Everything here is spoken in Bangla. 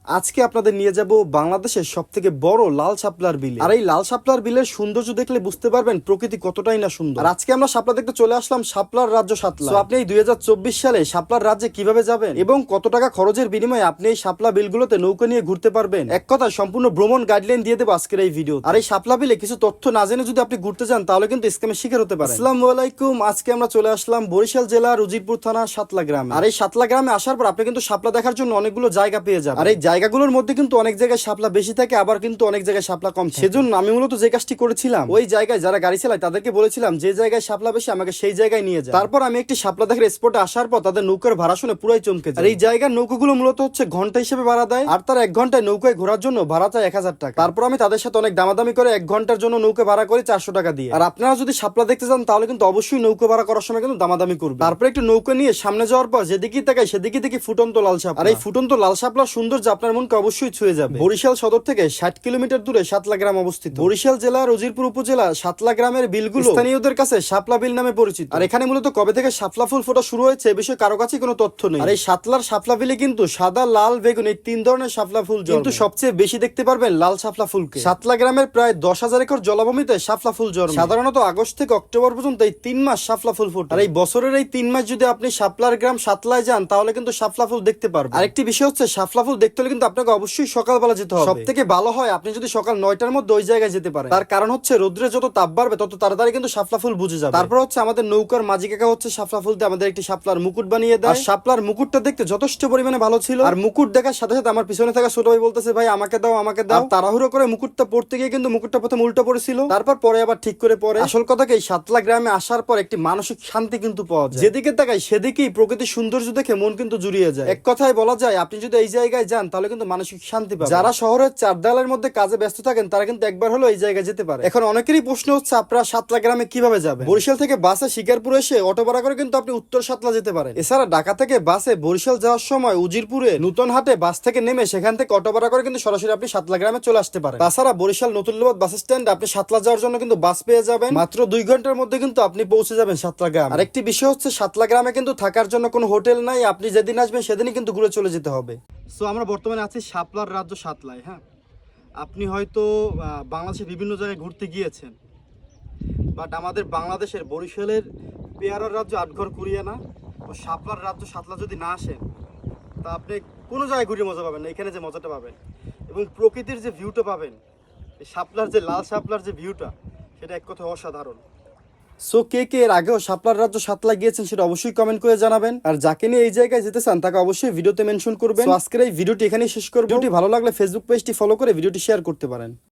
আজকে আপনাদের নিয়ে যাব বাংলাদেশের সবথেকে বড় লাল শাপলার বিলে। আর এই লাল শাপলার বিলের সৌন্দর্য দেখলে বুঝতে পারবেন প্রকৃতি কতটাই না সুন্দর। আর আজকে আমরা শাপলা দেখতে চলে আসলাম শাপলার রাজ্য সাতলা। তো আপনি এই 2024 সালে শাপলার রাজ্যে কিভাবে যাবেন এবং কত টাকা খরচের বিনিময়ে আপনি এই শাপলা বিলগুলোতে নৌকা নিয়ে ঘুরতে পারবেন, এক কথায় সম্পূর্ণ ভ্রমণ গাইডলাইন দিয়ে দেবো আজকের এই ভিডিও। আর এই শাপলা বিলে কিছু তথ্য না জেনে যদি আপনি ঘুরতে যান তাহলে কিন্তু স্ক্যামের শিকার হতে পারেন। আসসালামু আলাইকুম। আজকে আমরা চলে আসলাম বরিশাল জেলার উজিরপুর থানা সাতলা গ্রামে। আর এই সাতলা গ্রামে আসার পর আপনি কিন্তু শাপলা দেখার জন্য অনেকগুলো জায়গা পেয়ে যাবেন। আর এই জায়গাগুলোর মধ্যে কিন্তু অনেক জায়গায় শাপলা বেশি থাকে, আবার কিন্তু অনেক জায়গায় শাপলা কম থাকে। সেজন্য আমি মূলত যে কাজটি করেছিলাম, ওই জায়গায় যারা গাড়ি চালায় তাদেরকে বলেছিলাম যে জায়গায় শাপলা বেশি আমাকে সেই জায়গায় নিয়ে যায়। তারপর আমি একটি শাপলা দেখার স্পটে আসার পর তাদের নৌকার ভাড়া শুনে পুরাই চমকে যায়। আর এই জায়গার নৌকাগুলো মূলত হচ্ছে ঘন্টা হিসেবে ভাড়া দেয়, আর তার 1 ঘন্টায় নৌকায় ঘোরার জন্য ভাড়া চায় 1000 টাকা। তারপর আমি তাদের সাথে অনেক দামাদামি করে 1 ঘন্টার জন্য নৌকা ভাড়া করি 400 টাকা দিয়ে। আর আপনারা যদি শাপলা দেখতে চান তাহলে কিন্তু অবশ্যই নৌকা ভাড়া করার সময় কিন্তু দামাদামি করবেন। তারপর একটু নৌকা নিয়ে সামনে যাওয়ার পর যেদিকেই তাকাই সেদিকে দেখি ফুটন্ত লাল শাপলা। আর এই ফুটন্ত লাল শাপলার সৌন্দর্য আপনার মনকে অবশ্যই ছুঁয়ে যাবে। বরিশাল সদর থেকে 60 কিলোমিটার দূরে সাতলা গ্রাম অবস্থিত। বরিশাল জেলার উজিরপুর উপজেলা সাতলা গ্রামের বিলগুলো স্থানীয়দের কাছে শাপলা বিল নামে পরিচিত। আর এখানে মূলত কবে থেকে শাপলা ফুল ফোটা শুরু হয়েছে এ বিষয়ে কারো কাছে কোনো তথ্য নেই। আর এই সাতলার শাপলা বিলে কিন্তু সাদা, লাল, বেগুন এই 3 ধরনের শাপলা ফুল জন্মে, কিন্তু সবচেয়ে বেশি দেখতে পারবেন লাল শাপলা ফুলকে। সাতলা গ্রামের প্রায় 10,000 একর জলাভূমিতে শাপলা ফুল জন্মে। সাধারণত আগস্ট থেকে অক্টোবর পর্যন্ত এই 3 মাস শাপলা ফুল ফোটে। আর এই বছরের এই 3 মাস যদি আপনি শাপলার গ্রাম সাতলায় যান তাহলে কিন্তু শাপলা ফুল দেখতে পারবেন। আরেকটি বিষয় হচ্ছে শাপলা ফুল দেখতে হলে কিন্তু আপনাকে অবশ্যই সকালবেলা যেতে হবে। সব থেকে ভালো হয় আপনি যদি সকাল 9টার মধ্যে ওই জায়গায় যেতে পারেন। তার কারণ হচ্ছে রোদ্রে যত তাপ বাড়বে তত তাড়াতাড়ি কিন্তু শাপলা ফুল বুঝে যাবে। তারপর হচ্ছে আমাদের নৌকার মাঝি কাকা হচ্ছে শাপলা ফুল দিয়ে আমাদের একটি শাপলার মুকুট বানিয়ে দেয়। আর শাপলার মুকুটটা দেখতে যথেষ্ট পরিমাণে ভালো ছিল। আর মুকুট দেখার সাথে সাথে আমার পিছনে থাকা ছোট ভাই বলতেছে, ভাই আমাকে দাও আমাকে দাও। তাড়াহুড়ো করে মুকুটটা পড়তে গিয়ে কিন্তু মুকুটটা প্রথমে উল্টো পড়েছিল, তারপর পরে আবার ঠিক করে পড়ে। আসল কথা কি, এই সাতলা গ্রামে আসার পর একটি মানসিক শান্তি কিন্তু পাওয়া যায়। যেদিকে তাকাই সেদিকেই প্রকৃতির সৌন্দর্য দেখে মন কিন্তু জুড়িয়ে যায়। এক কথায় বলা যায় আপনি যদি এই জায়গায় যান তাহলে কিন্তু মানসিক শান্তি পাবেন। যারা শহরের 4 দেওয়ালের মধ্যে কাজে ব্যস্ত থাকেন তারা কিন্তু একবার হলো এই জায়গায় যেতে পারে। এখন অনেকেরই প্রশ্ন হচ্ছে আপনারা সাতলা গ্রামে কিভাবে যাবেন। বরিশাল থেকে বাসে শিকারপুর এসে অটো ভাড়া করে কিন্তু আপনি উত্তর সাতলা যেতে পারেন। এছাড়া ঢাকা থেকে বাসে বরিশাল যাওয়ার সময় উজিরপুরে নতুন হাটে বাস থেকে নেমে সেখান থেকে অটো ভাড়া করে কিন্তু সরাসরি আপনি সাতলা গ্রামে চলে আসতে পারেন। তাছাড়া বরিশাল নতুনবাদ বাস স্ট্যান্ডে আপনি সাতলা যাওয়ার জন্য কিন্তু বাস পেয়ে যাবেন। মাত্র 2 ঘন্টার মধ্যে কিন্তু আপনি পৌঁছে যাবেন সাতলা গ্রাম। আরেকটি বিষয় হচ্ছে সাতলা গ্রামে কিন্তু থাকার জন্য কোনো হোটেল নাই, আপনি যেদিন আসবেন সেদিনই কিন্তু ঘুরে চলে যেতে হবে। সো আমরা বর্তমানে আছি শাপলার রাজ্য সাতলায়। হ্যাঁ, আপনি হয়তো বাংলাদেশের বিভিন্ন জায়গায় ঘুরতে গিয়েছেন, বাট আমাদের বাংলাদেশের বরিশালের পেয়ারার রাজ্য আটঘর কুরিয়ানা ও শাপলার রাজ্য সাতলা যদি না আসেন তা আপনি কোনো জায়গায় ঘুরে মজা পাবেন না। এখানে যে মজাটা পাবেন এবং প্রকৃতির যে ভিউটা পাবেন, এই শাপলার যে লাল শাপলার যে ভিউটা, সেটা এক কথায় অসাধারণ। সো কে কে এর আগেও শাপলার রাজ্য সাতলা গিয়েছেন সেটা অবশ্যই কমেন্ট করে জানাবেন। আর যাকে নিয়ে এই জায়গায় যেতে চান তাকে অবশ্যই ভিডিওতে মেনশন করবেন। আজকের এই ভিডিওটি এখানেই শেষ করব। ভিডিওটি ভালো লাগলে ফেসবুক পেজটি ফলো করে ভিডিওটি শেয়ার করতে পারেন।